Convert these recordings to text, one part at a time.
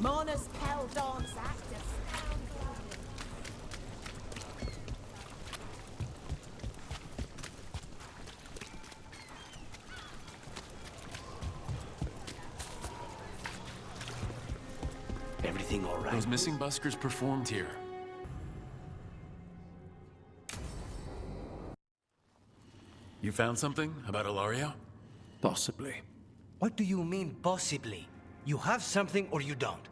Monas Pel Dons Actus. Everything all right? Those missing buskers performed here. You found something about Ilario? Possibly. What do you mean, possibly? You have something or you don't?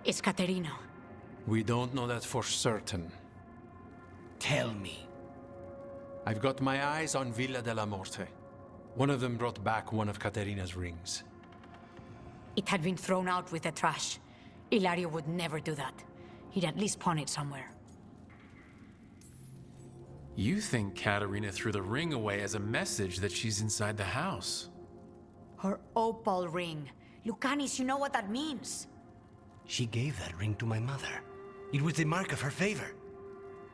It's Caterina. We don't know that for certain. Tell me. I've got my eyes on Villa della Morte. One of them brought back one of Caterina's rings. It had been thrown out with the trash. Ilario would never do that. He'd at least pawn it somewhere. You think Caterina threw the ring away as a message that she's inside the house? Her opal ring. Lucanis, you know what that means. She gave that ring to my mother. It was the mark of her favor.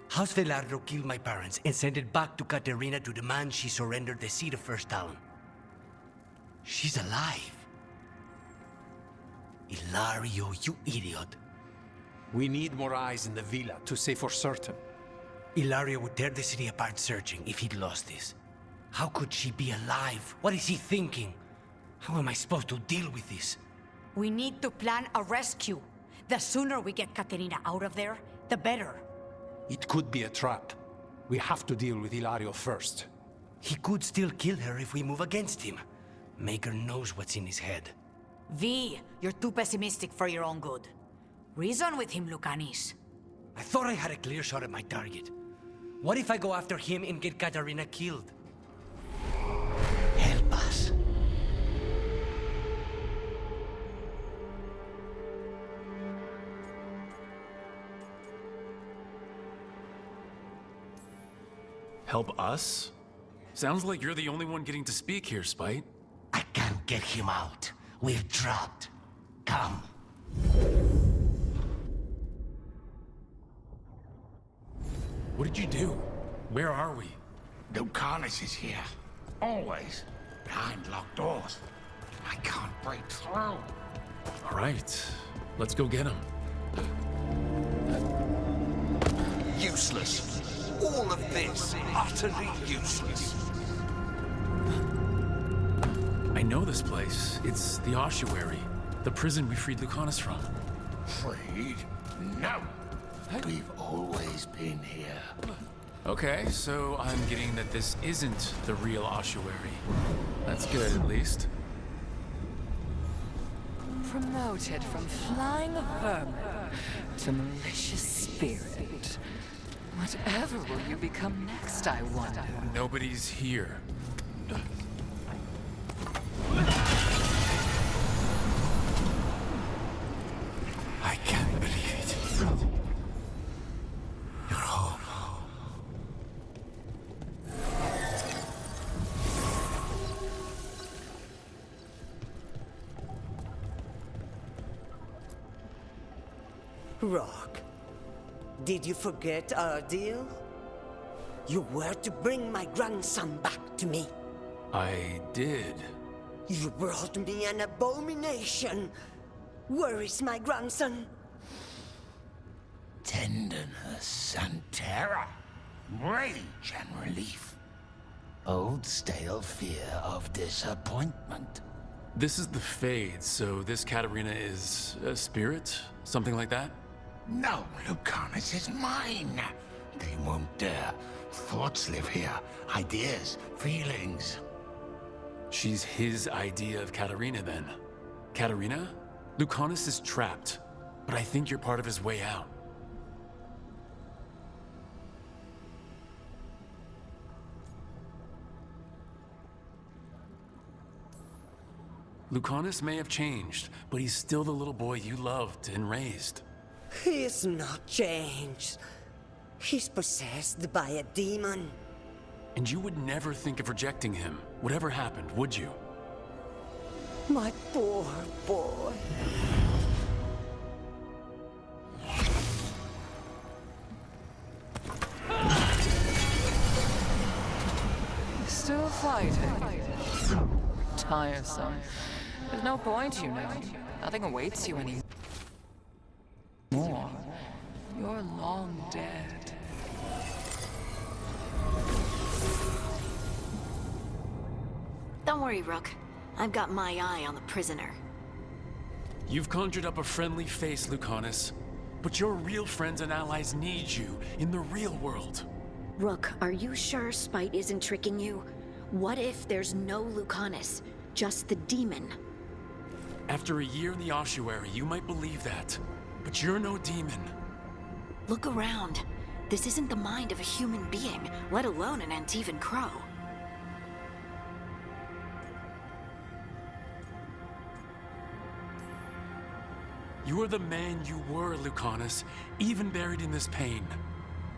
House Veilguard killed my parents and sent it back to Caterina to demand she surrender the seat of First Town. She's alive. Ilario, you idiot. We need more eyes in the villa to say for certain. Ilario would tear the city apart searching if he'd lost this. How could she be alive? What is he thinking? How am I supposed to deal with this? We need to plan a rescue. The sooner we get Caterina out of there, the better. It could be a trap. We have to deal with Ilario first. He could still kill her if we move against him. Maker knows what's in his head. V, you're too pessimistic for your own good. Reason with him, Lucanis. I thought I had a clear shot at my target. What if I go after him and get Caterina killed? Help us. Help us? Sounds like you're the only one getting to speak here, Spite. I can't get him out. We're trapped. Come. What did you do? Where are we? Lucanis is here. Always. Behind locked doors. I can't break through. All right, let's go get him. Useless. All of this, utterly useless. I know this place. It's the ossuary, the prison we freed Lucanis from. Freed? No. We've always been here. Okay, so I'm getting that this isn't the real ossuary. That's good, at least. Promoted from flying vermin to malicious spirit. Whatever will you become next, I wonder? Nobody's here. I can't believe it. You're home. Rock, did you forget our deal? You were to bring my grandson back to me. I did. You brought me an abomination. Where is my grandson? Tenderness and terror. Rage and relief. Old stale fear of disappointment. This is the Fade, so this Caterina is a spirit? Something like that? No, Lucanis is mine. They won't dare. Thoughts live here. Ideas, feelings. She's his idea of Caterina, then. Caterina? Lucanis is trapped, but I think you're part of his way out. Lucanis may have changed, but he's still the little boy you loved and raised. He's not changed. He's possessed by a demon. And you would never think of rejecting him, whatever happened, would you? My poor boy. Still fighting. Tiresome. There's no point, you know. Nothing awaits you anymore. You're long dead. Don't worry, Rook. I've got my eye on the prisoner. You've conjured up a friendly face, Lucanus. But your real friends and allies need you in the real world. Rook, are you sure Spite isn't tricking you? What if there's no Lucanus, just the demon? After a year in the ossuary, you might believe that. But you're no demon. Look around. This isn't the mind of a human being, let alone an Antivan Crow. You are the man you were, Lucanus, even buried in this pain.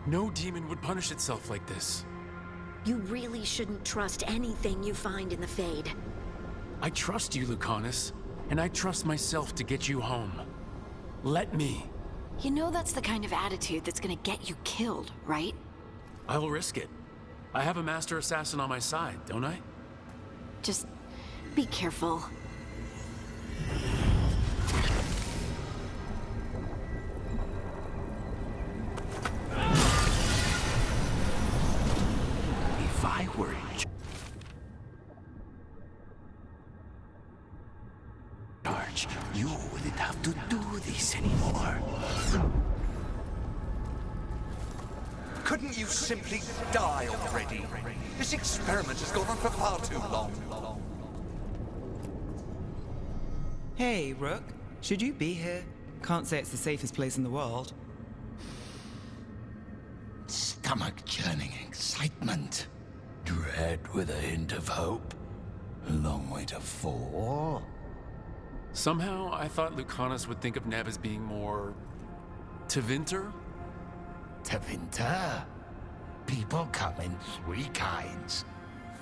No demon would punish itself like this. You really shouldn't trust anything you find in the Fade. I trust you, Lucanus, and I trust myself to get you home. Let me. You know that's the kind of attitude that's gonna get you killed, right? I will risk it. I have a master assassin on my side, don't I? Just be careful. If I were in charge, you wouldn't have to do this anymore. Couldn't you simply die already? This experiment has gone on for far too long. Hey, Rook. Should you be here? Can't say it's the safest place in the world. Stomach-churning excitement. Dread with a hint of hope. A long way to fall. Somehow, I thought Lucanus would think of Neb as being more... Tevinter? Tevinter. People come in three kinds.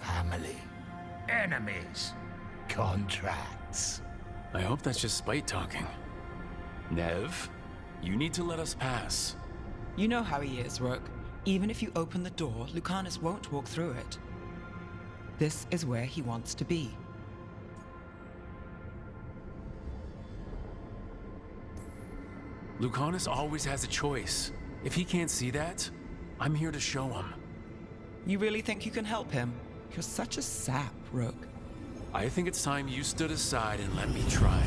Family, enemies, contracts. I hope that's just Spite talking. Nev, you need to let us pass. You know how he is, Rook. Even if you open the door, Lucanus won't walk through it. This is where he wants to be. Lucanus always has a choice. If he can't see that, I'm here to show him. You really think you can help him? You're such a sap, Rook. I think it's time you stood aside and let me try.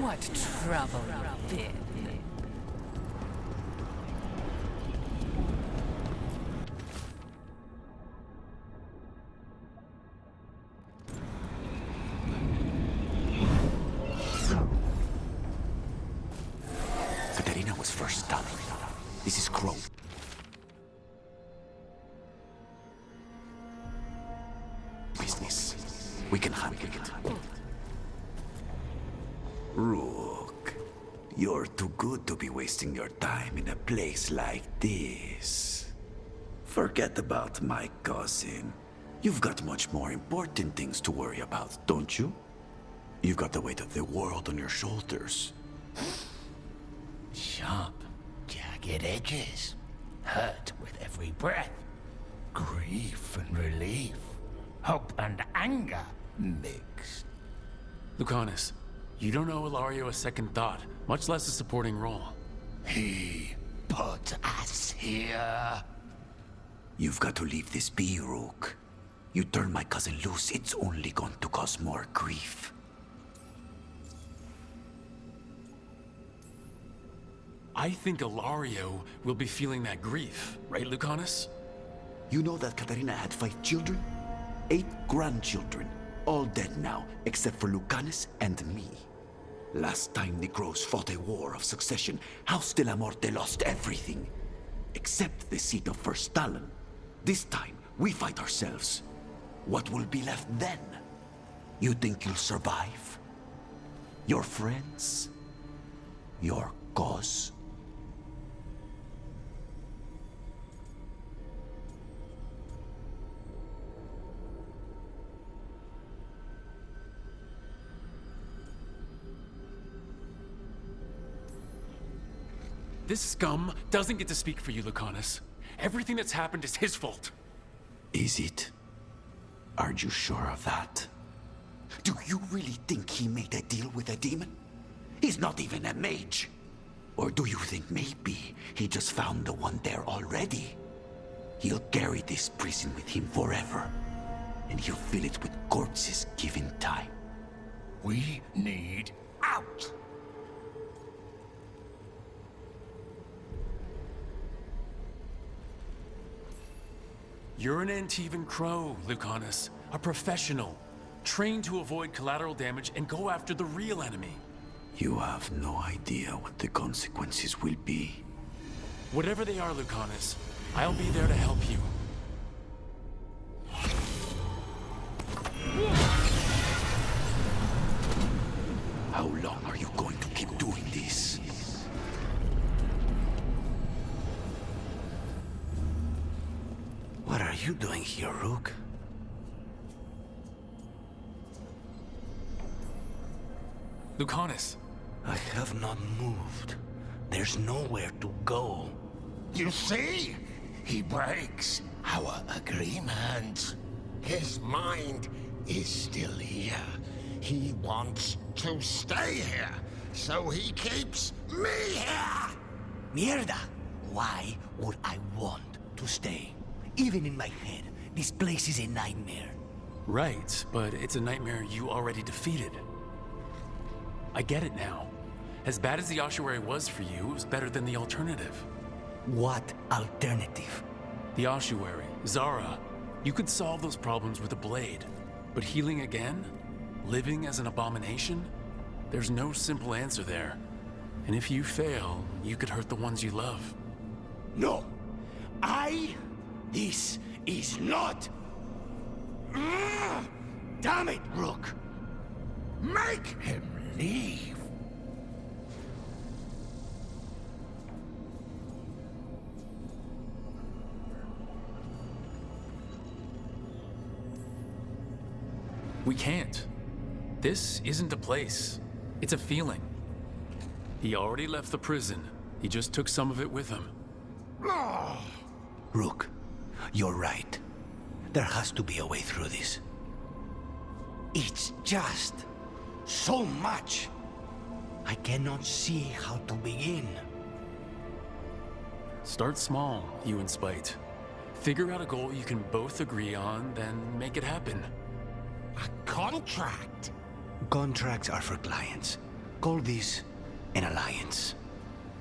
What trouble you've been. Katerina was first stunning. This is Crow. Business. We can handle it. Rook, you're too good to be wasting your time in a place like this. Forget about my cousin. You've got much more important things to worry about, don't you? You've got the weight of the world on your shoulders. Sharp, jagged edges. Hurt with every breath. Grief and relief. Hope and anger mixed. Lucanus, you don't owe Ilario a second thought, much less a supporting role. He put us here. You've got to leave this be, Rook. You turn my cousin loose, it's only going to cause more grief. I think Ilario will be feeling that grief, right, Lucanus? You know that Katarina had 5 children? 8 grandchildren. All dead now, except for Lucanus and me. Last time the Crows fought a war of succession, House de la Morte lost everything. Except the seat of First Talon. This time, we fight ourselves. What will be left then? You think you'll survive? Your friends? Your cause? This scum doesn't get to speak for you, Lucanus. Everything that's happened is his fault. Is it? Are you sure of that? Do you really think he made a deal with a demon? He's not even a mage. Or do you think maybe he just found the one there already? He'll carry this prison with him forever, and he'll fill it with corpses given time. We need out! You're an Antivan Crow, Lucanus. A professional. Trained to avoid collateral damage and go after the real enemy. You have no idea what the consequences will be. Whatever they are, Lucanus, I'll be there to help you. How long are you going to keep doing this? What are you doing here, Rook? Lucanus. I have not moved. There's nowhere to go. You see? He breaks our agreement. His mind is still here. He wants to stay here, so he keeps me here! Mierda! Why would I want to stay? Even in my head, this place is a nightmare. Right, but it's a nightmare you already defeated. I get it now. As bad as the ossuary was for you, it was better than the alternative. What alternative? The ossuary, Zara. You could solve those problems with a blade. But healing again? Living as an abomination? There's no simple answer there. And if you fail, you could hurt the ones you love. No! This is not... Damn it, Rook! Make him leave! We can't. This isn't a place. It's a feeling. He already left the prison. He just took some of it with him. Rook, you're right. There has to be a way through this. It's just so much. I cannot see how to begin. Start small, you and Spite. Figure out a goal you can both agree on, then make it happen. A contract? Contracts are for clients. Call this an alliance.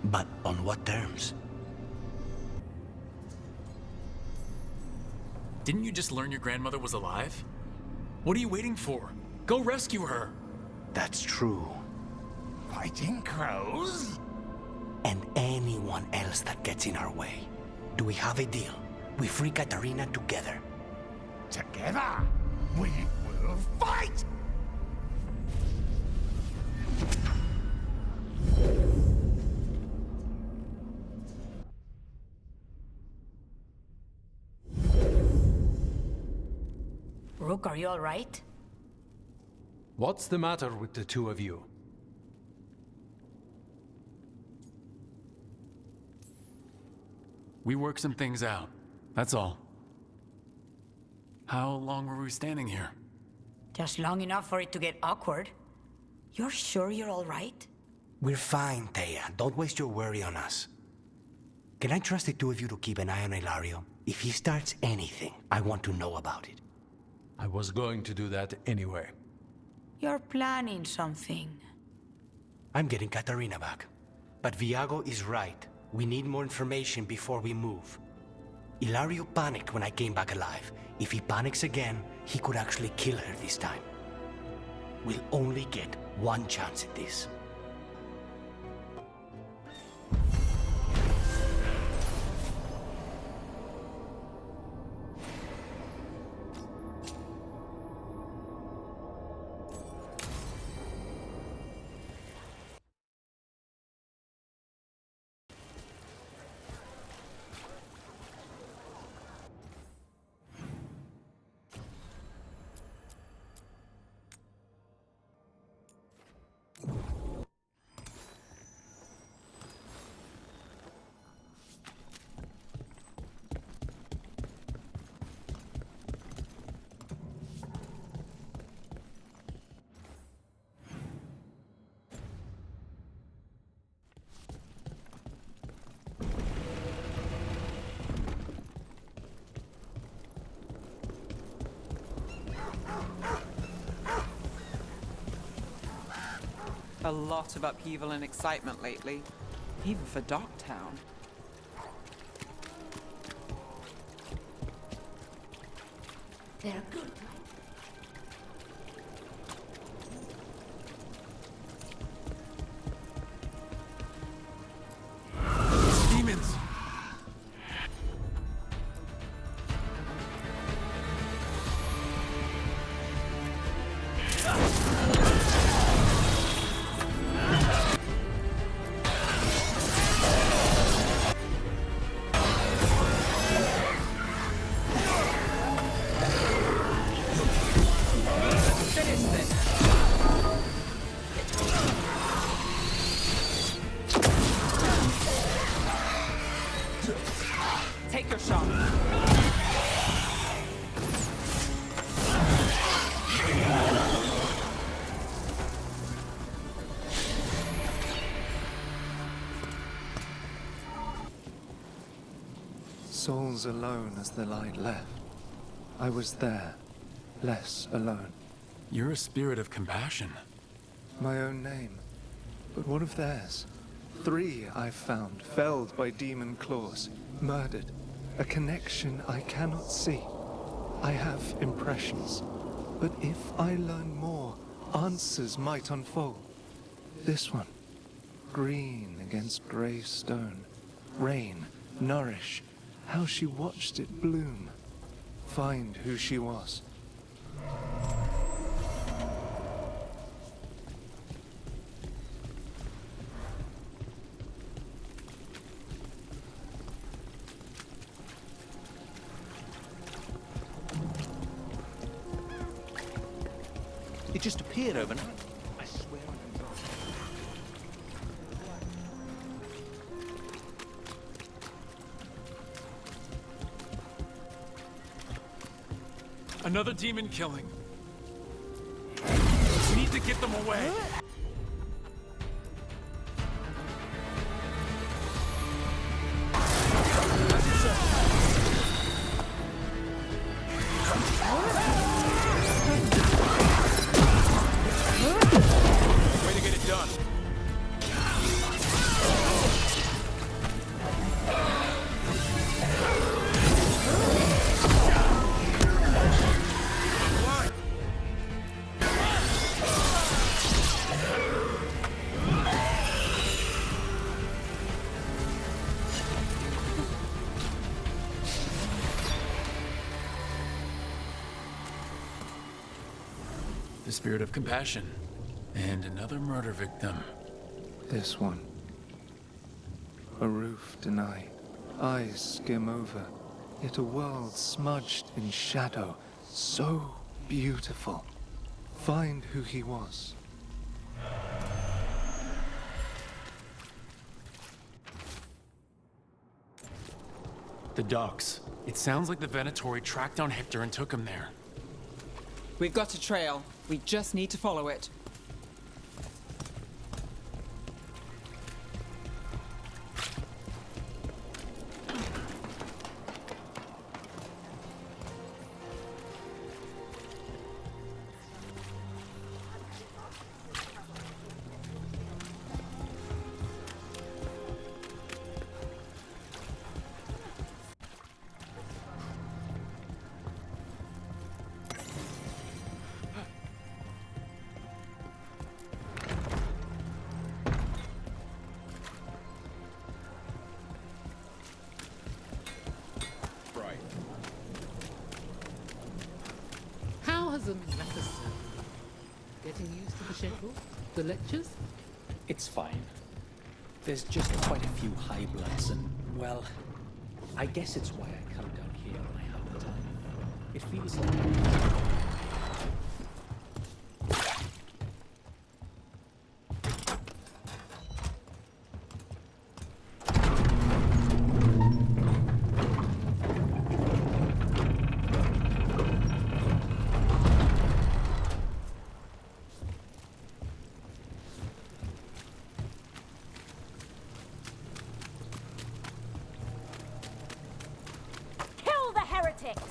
But on what terms? Didn't you just learn your grandmother was alive? What are you waiting for? Go rescue her! That's true. Fighting crows? And anyone else that gets in our way. Do we have a deal? We free Katarina together. Together, we will fight! Rook, are you all right? What's the matter with the two of you? We worked some things out. That's all. How long were we standing here? Just long enough for it to get awkward. You're sure you're all right? We're fine, Thea. Don't waste your worry on us. Can I trust the two of you to keep an eye on Ilario? If he starts anything, I want to know about it. I was going to do that anyway. You're planning something. I'm getting Katarina back. But Viago is right. We need more information before we move. Ilario panicked when I came back alive. If he panics again, he could actually kill her this time. We'll only get one chance at this. A lot of upheaval and excitement lately, even for Docktown. They're good. Demons! Finish this. Take your shot. Souls alone as the light left. I was there, less alone. You're a spirit of compassion. My own name. But what of theirs? 3 I've found, felled by demon claws, murdered. A connection I cannot see. I have impressions. But if I learn more, answers might unfold. This one. Green against grey stone. Rain, nourish. How she watched it bloom. Find who she was. It just appeared overnight. I swear on God. Another demon killing. We need to get them away. Way to get it done. The spirit of compassion. And another murder victim. This one. A roof denied. Eyes skim over. Yet a world smudged in shadow. So beautiful. Find who he was. The docks. It sounds like the Venatori tracked down Hector and took him there. We've got a trail. We just need to follow it. Getting used to the schedule? The lectures? It's fine. There's just quite a few high bloods and, well, I guess it's why I come down here when I have the time. It feels like... Kill the heretics!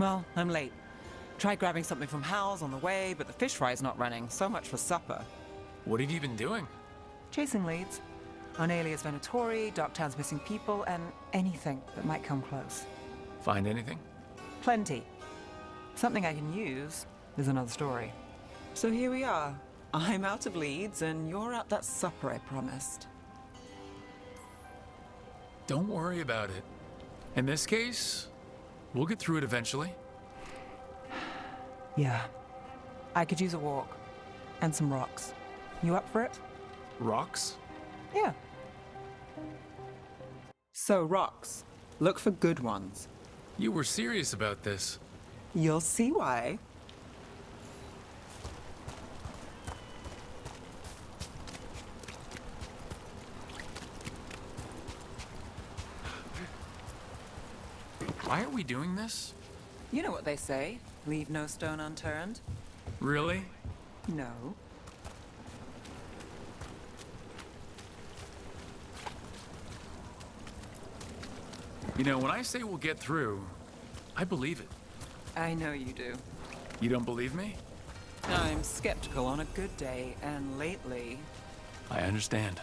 Well, I'm late. Tried grabbing something from Hal's on the way, but the fish fry's not running. So much for supper. What have you been doing? Chasing leads. On Alias Venatori, Docktown's missing people, and anything that might come close. Find anything? Plenty. Something I can use is another story. So here we are. I'm out of leads, and you're at that supper I promised. Don't worry about it. In this case, we'll get through it eventually. Yeah. I could use a walk. And some rocks. You up for it? Rocks? Yeah. So, rocks. Look for good ones. You were serious about this. You'll see why. Why are we doing this? You know what they say. Leave no stone unturned. Really? No. You know, when I say we'll get through, I believe it. I know you do. You don't believe me? I'm skeptical on a good day, and lately... I understand.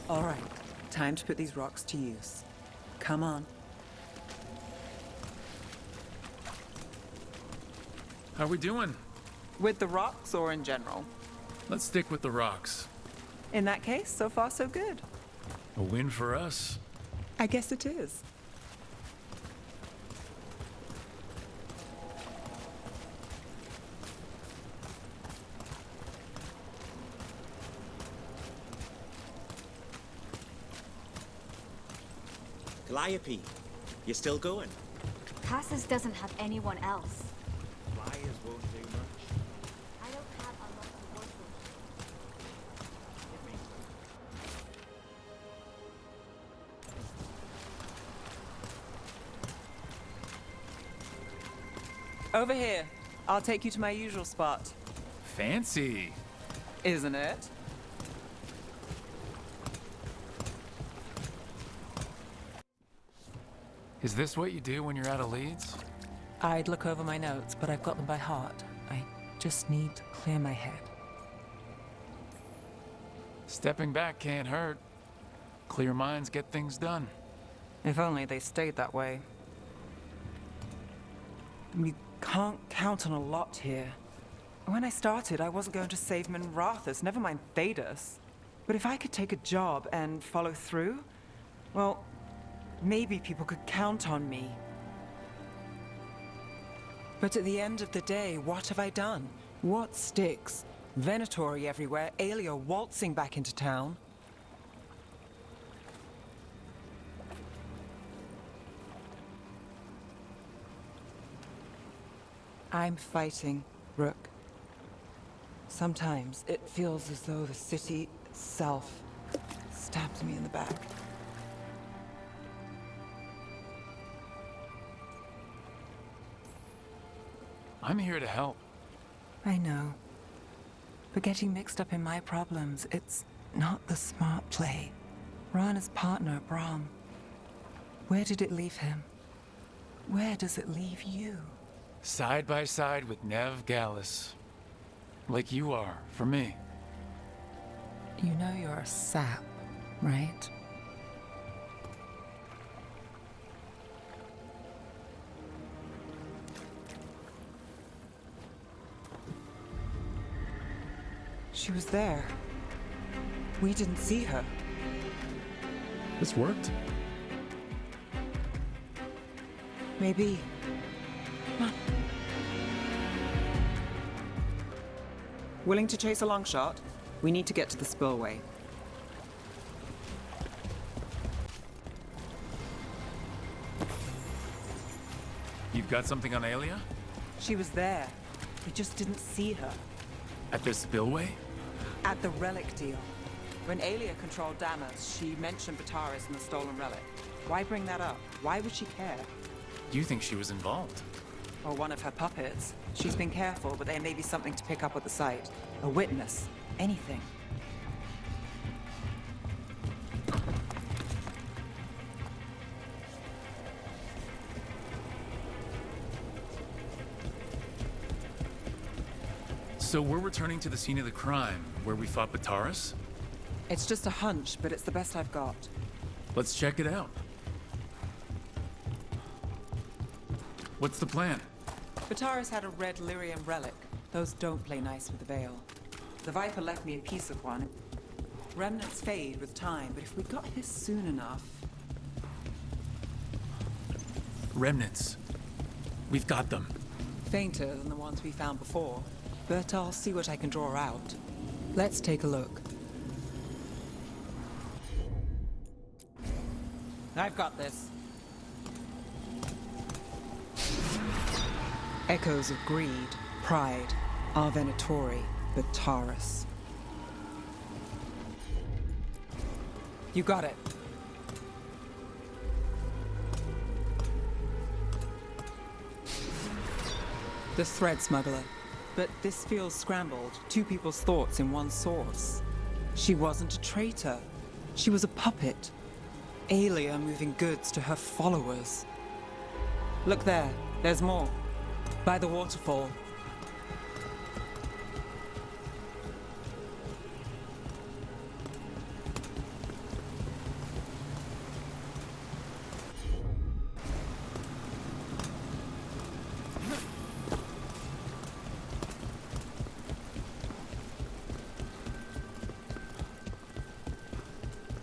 All right, time to put these rocks to use. Come on. How are we doing? With the rocks or in general? Let's stick with the rocks. In that case, so far so good. A win for us. I guess it is. Calliope, you still going? Cassis doesn't have anyone else. Flyers won't do much. I don't have a lot to work with. Over here. I'll take you to my usual spot. Fancy. Isn't it? Is this what you do when you're out of leads? I'd look over my notes, but I've got them by heart. I just need to clear my head. Stepping back can't hurt. Clear minds get things done. If only they stayed that way. We can't count on a lot here. When I started, I wasn't going to save Minrathus, never mind Thedas. But if I could take a job and follow through, well, maybe people could count on me. But at the end of the day, what have I done? What sticks? Venatori everywhere, Aelia waltzing back into town. I'm fighting, Rook. Sometimes it feels as though the city itself stabs me in the back. I'm here to help. I know. But getting mixed up in my problems, it's not the smart play. Rana's partner, Brahm. Where did it leave him? Where does it leave you? Side by side with Nev Gallus. Like you are, for me. You know you're a sap, right? She was there. We didn't see her. This worked. Maybe. Come on. Willing to chase a long shot? We need to get to the spillway. You've got something on Aelia? She was there. We just didn't see her. At this spillway? At the relic deal. When Aelia controlled Damas, she mentioned Bataris and the stolen relic. Why bring that up? Why would she care? You think she was involved? Or one of her puppets. She's been careful, but there may be something to pick up at the site. A witness. Anything. So we're returning to the scene of the crime, where we fought Bataris? It's just a hunch, but it's the best I've got. Let's check it out. What's the plan? Bataris had a red lyrium relic. Those don't play nice with the Veil. The Viper left me a piece of one. Remnants fade with time, but if we got his soon enough... Remnants. We've got them. Fainter than the ones we found before, but I'll see what I can draw out. Let's take a look. I've got this. Echoes of greed, pride, our Venatori, Bataris. You got it. The thread smuggler. But this feels scrambled. Two people's thoughts in one source. She wasn't a traitor. She was a puppet. Aelia moving goods to her followers. Look there. There's more. By the waterfall.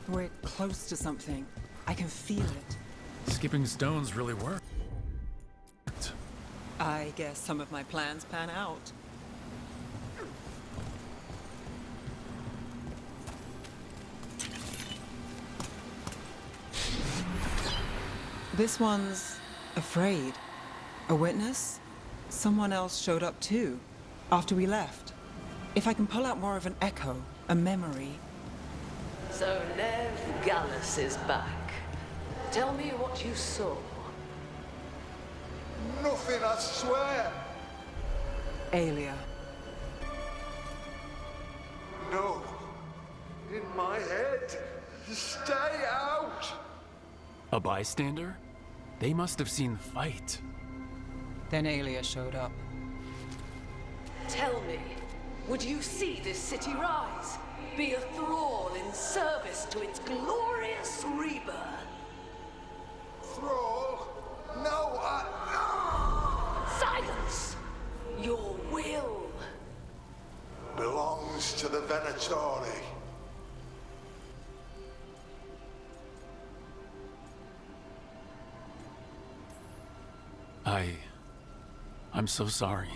We're close to something. I can feel it. Skipping stones really work. I guess some of my plans pan out. This one's afraid. A witness? Someone else showed up too, after we left. If I can pull out more of an echo, a memory... So Nev Gallus is back. Tell me what you saw. Nothing, I swear. Aelia. No. In my head. Stay out. A bystander? They must have seen the fight. Then Aelia showed up. Tell me, would you see this city rise? Be a thrall in service to its glorious rebirth? Thrall? No, Silence! Your will belongs to the Venatori. I'm so sorry.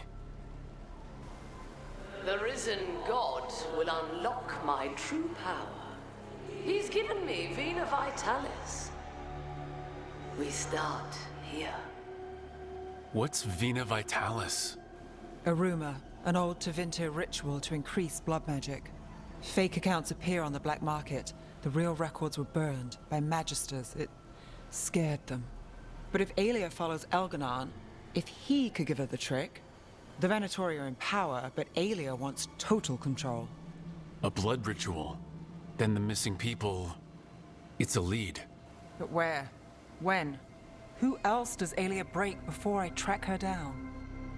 The risen god will unlock my true power. He's given me Vina Vitalis. We start here. What's Vina Vitalis? A rumor, an old Tevinter ritual to increase blood magic. Fake accounts appear on the black market. The real records were burned by magisters. It scared them. But if Aelia follows Elganon, if he could give her the trick, the Venatori are in power, but Aelia wants total control. A blood ritual. Then the missing people... It's a lead. But where? When? Who else does Aelia break before I track her down?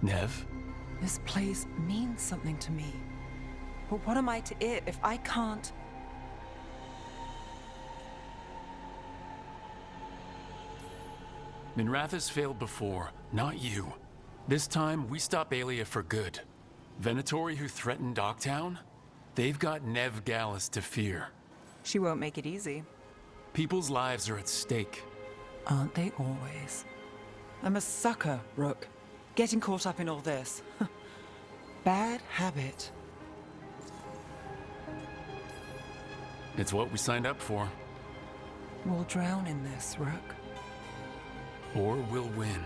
Nev? This place means something to me. But what am I to it if I can't... Minrathous failed before, not you. This time, we stop Aelia for good. Venatori who threatened Dogtown? They've got Nev Gallus to fear. She won't make it easy. People's lives are at stake. Aren't they always? I'm a sucker, Rook. Getting caught up in all this. Bad habit. It's what we signed up for. We'll drown in this, Rook. Or we'll win.